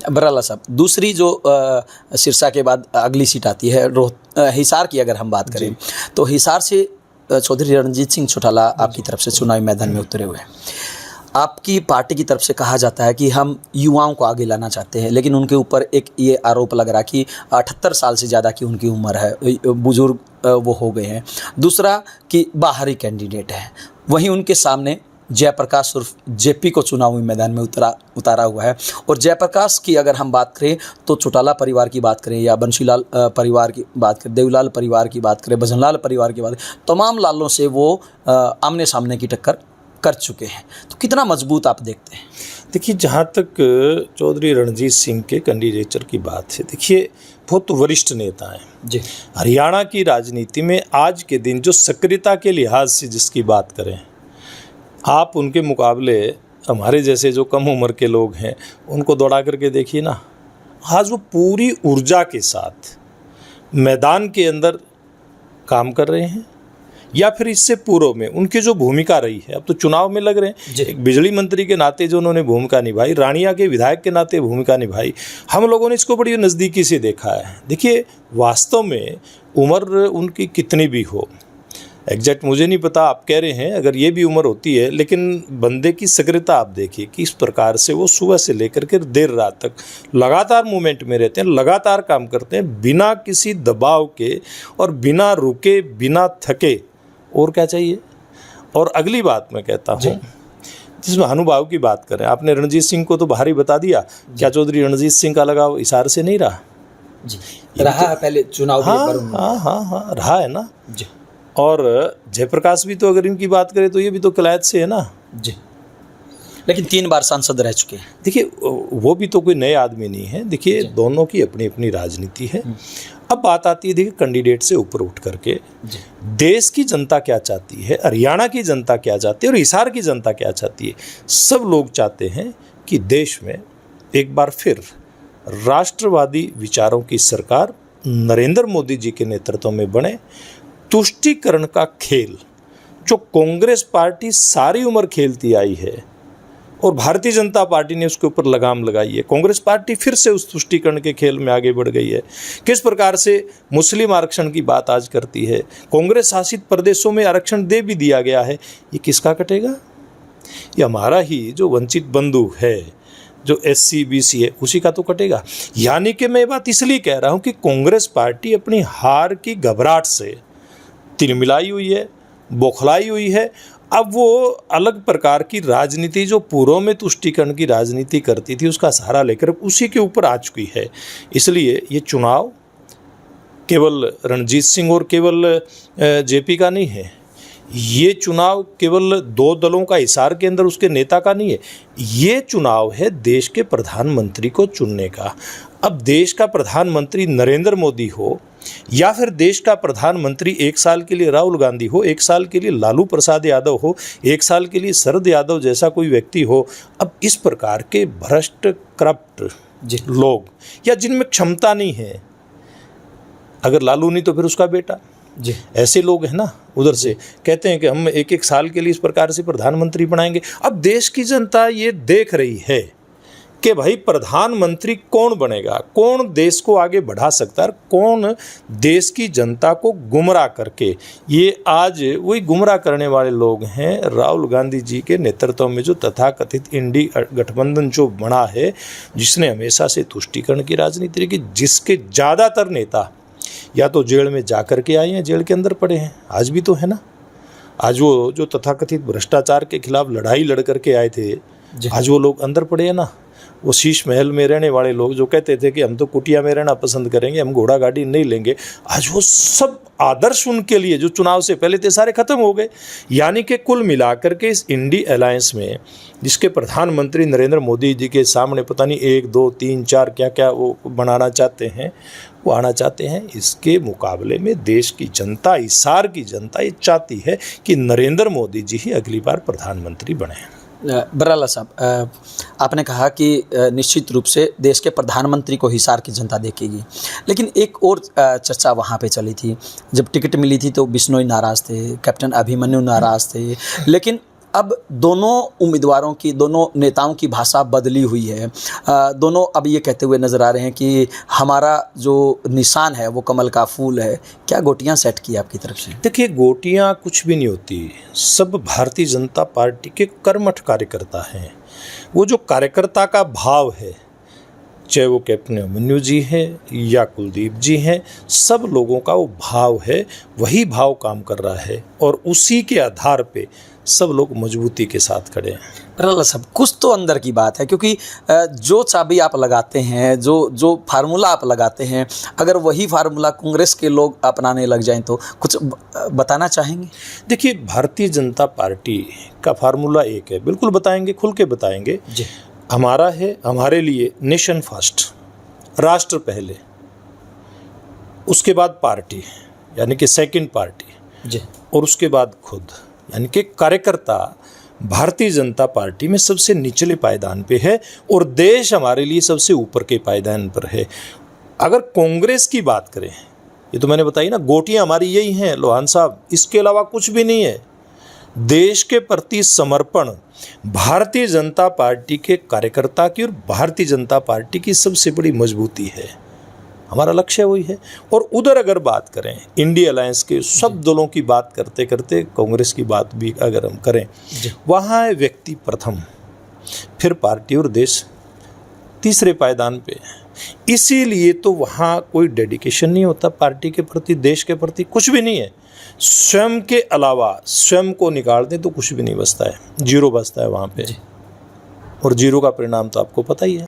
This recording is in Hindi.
बराला साहब, दूसरी जो सिरसा के बाद अगली सीट आती है हिसार की, अगर हम बात करें तो हिसार से चौधरी रणजीत सिंह चौटाला आपकी तरफ से चुनावी मैदान में उतरे हुए हैं। आपकी पार्टी की तरफ से कहा जाता है कि हम युवाओं को आगे लाना चाहते हैं, लेकिन उनके ऊपर एक ये आरोप लग रहा कि 78 साल से ज़्यादा की उनकी उम्र है, बुजुर्ग वो हो गए हैं। दूसरा कि बाहरी कैंडिडेट है, वहीं उनके सामने जयप्रकाश उर्फ जेपी को चुनावी मैदान में उतारा हुआ है। और जयप्रकाश की अगर हम बात करें तो चौटाला परिवार की बात करें या बंशीलाल परिवार की बात करें, देवलाल परिवार की बात करें, भजनलाल परिवार की बात करें, तमाम लालों से वो आमने सामने की टक्कर कर चुके हैं। तो कितना मजबूत आप देखते हैं? देखिए, जहाँ तक चौधरी रणजीत सिंह के कैंडिडेचर की बात है, देखिए बहुत वरिष्ठ नेता हैं जी। हरियाणा की राजनीति में आज के दिन जो सक्रियता के लिहाज से जिसकी बात करें, आप उनके मुकाबले हमारे जैसे जो कम उम्र के लोग हैं उनको दौड़ा करके देखिए ना। आज वो पूरी ऊर्जा के साथ मैदान के अंदर काम कर रहे हैं, या फिर इससे पूर्व में उनकी जो भूमिका रही है, अब तो चुनाव में लग रहे हैं, एक बिजली मंत्री के नाते जो उन्होंने भूमिका निभाई, रानिया के विधायक के नाते भूमिका निभाई, हम लोगों ने इसको बड़ी नज़दीकी से देखा है। देखिए, वास्तव में उम्र उनकी कितनी भी हो, एग्जैक्ट मुझे नहीं पता, आप कह रहे हैं अगर ये भी उम्र होती है, लेकिन बंदे की सक्रियता आप देखिए कि इस प्रकार से वो सुबह से लेकर के देर रात तक लगातार मूवमेंट में रहते हैं, लगातार काम करते हैं, बिना किसी दबाव के और बिना रुके, बिना थके। और क्या चाहिए? और अगली बात मैं कहता हूँ, जिसमें अनुभाव की बात करें, आपने रणजीत सिंह को तो बाहर ही बता दिया, क्या चौधरी रणजीत सिंह का लगाव हिसार से नहीं रहा? जी, रहा है पहले चुनाव। हाँ, रहा है ना जी। और जयप्रकाश भी तो अगर इनकी बात करें तो ये भी तो किलायत से है ना जी, लेकिन 3 बार सांसद रह चुके हैं। देखिए, वो भी तो कोई नए आदमी नहीं है। देखिए, दोनों की अपनी अपनी राजनीति है। अब बात आती है, देखिए, कैंडिडेट से ऊपर उठ करके देश की जनता क्या चाहती है, हरियाणा की जनता क्या चाहती है और हिसार की जनता क्या चाहती है। सब लोग चाहते हैं कि देश में एक बार फिर राष्ट्रवादी विचारों की सरकार नरेंद्र मोदी जी के नेतृत्व में बने। तुष्टीकरण का खेल जो कांग्रेस पार्टी सारी उम्र खेलती आई है और भारतीय जनता पार्टी ने उसके ऊपर लगाम लगाई है, कांग्रेस पार्टी फिर से उस तुष्टीकरण के खेल में आगे बढ़ गई है। किस प्रकार से मुस्लिम आरक्षण की बात आज करती है, कांग्रेस शासित प्रदेशों में आरक्षण दे भी दिया गया है, ये किसका कटेगा? ये हमारा ही जो वंचित बंधु है, जो SC BC है, उसी का तो कटेगा। यानी कि मैं ये बात इसलिए कह रहा हूँ कि कांग्रेस पार्टी अपनी हार की घबराहट से तिलमिलाई हुई है, बौखलाई हुई है। अब वो अलग प्रकार की राजनीति जो पूर्व में तुष्टीकरण की राजनीति करती थी, उसका सहारा लेकर उसी के ऊपर आ चुकी है। इसलिए ये चुनाव केवल रणजीत सिंह और केवल JP का नहीं है, ये चुनाव केवल 2 दलों का हिसार के अंदर उसके नेता का नहीं है, ये चुनाव है देश के प्रधानमंत्री को चुनने का। अब देश का प्रधानमंत्री नरेंद्र मोदी हो या फिर देश का प्रधानमंत्री 1 साल के लिए राहुल गांधी हो, 1 साल के लिए लालू प्रसाद यादव हो, 1 साल के लिए शरद यादव जैसा कोई व्यक्ति हो, अब इस प्रकार के भ्रष्ट करप्ट लोग या जिनमें क्षमता नहीं है, अगर लालू नहीं तो फिर उसका बेटा जी, ऐसे लोग हैं ना, उधर से कहते हैं कि हम 1-1 साल के लिए इस प्रकार से प्रधानमंत्री बनाएंगे। अब देश की जनता ये देख रही है कि भाई प्रधानमंत्री कौन बनेगा, कौन देश को आगे बढ़ा सकता है, कौन देश की जनता को गुमराह करके, ये आज वही गुमराह करने वाले लोग हैं। राहुल गांधी जी के नेतृत्व में जो तथाकथित इंडी गठबंधन जो बना है, जिसने हमेशा से तुष्टीकरण की राजनीति की, जिसके ज़्यादातर नेता या तो जेल में जा कर के आए हैं, जेल के अंदर पड़े हैं, आज भी तो है ना। आज वो जो तथाकथित भ्रष्टाचार के खिलाफ लड़ाई लड़ करके आए थे, आज वो लोग अंदर पड़े हैं ना। वो शीश महल में रहने वाले लोग जो कहते थे कि हम तो कुटिया में रहना पसंद करेंगे, हम घोड़ा गाड़ी नहीं लेंगे, आज वो सब आदर्श उनके लिए जो चुनाव से पहले थे सारे खत्म हो गए। यानी कि कुल मिलाकर के इस इंडी अलायंस में, जिसके प्रधानमंत्री नरेंद्र मोदी जी के सामने पता नहीं 1, 2, 3, 4 क्या क्या वो बनाना चाहते हैं, वो आना चाहते हैं, इसके मुकाबले में देश की जनता, हिसार की जनता ये चाहती है कि नरेंद्र मोदी जी ही अगली बार प्रधानमंत्री बने। बराला साहब, आपने कहा कि निश्चित रूप से देश के प्रधानमंत्री को हिसार की जनता देखेगी, लेकिन एक और चर्चा वहाँ पे चली थी। जब टिकट मिली थी तो बिश्नोई नाराज़ थे, कैप्टन अभिमन्यु नाराज़ थे, लेकिन अब दोनों उम्मीदवारों की, दोनों नेताओं की भाषा बदली हुई है। दोनों अब ये कहते हुए नज़र आ रहे हैं कि हमारा जो निशान है वो कमल का फूल है। क्या गोटियां सेट की आपकी तरफ से? देखिए, गोटियां कुछ भी नहीं होती, सब भारतीय जनता पार्टी के कर्मठ कार्यकर्ता हैं। वो जो कार्यकर्ता का भाव है, चाहे वो कैप्टन अभिमन्यु जी हैं या कुलदीप जी हैं, सब लोगों का वो भाव है, वही भाव काम कर रहा है और उसी के आधार पे सब लोग मजबूती के साथ खड़े हैं। प्रहलाद साहब, कुछ तो अंदर की बात है, क्योंकि जो चाबी आप लगाते हैं, जो फार्मूला आप लगाते हैं, अगर वही फार्मूला कांग्रेस के लोग अपनाने लग जाएं तो कुछ बताना चाहेंगे? देखिए, भारतीय जनता पार्टी का फार्मूला एक है, बिल्कुल बताएंगे, खुल के बताएंगे जी। हमारा है, हमारे लिए नेशन फर्स्ट, राष्ट्र पहले, उसके बाद पार्टी यानी कि सेकंड पार्टी जी, और उसके बाद खुद, यानी कि कार्यकर्ता भारतीय जनता पार्टी में सबसे निचले पायदान पे है और देश हमारे लिए सबसे ऊपर के पायदान पर है। अगर कांग्रेस की बात करें, ये तो मैंने बताई ना, गोटियां हमारी यही हैं लोहान साहब, इसके अलावा कुछ भी नहीं है। देश के प्रति समर्पण भारतीय जनता पार्टी के कार्यकर्ता की और भारतीय जनता पार्टी की सबसे बड़ी मजबूती है। हमारा लक्ष्य वही है। और उधर अगर बात करें इंडिया अलायंस के सब दलों की बात करते करते कांग्रेस की बात भी अगर हम करें, वहाँ है व्यक्ति प्रथम, फिर पार्टी और देश तीसरे पायदान पे। इसीलिए तो वहाँ कोई डेडिकेशन नहीं होता पार्टी के प्रति, देश के प्रति, कुछ भी नहीं है। स्वयं के अलावा स्वयं को निकाल दें तो कुछ भी नहीं बचता है, जीरो बचता है वहाँ पे। और जीरो का परिणाम तो आपको पता ही है।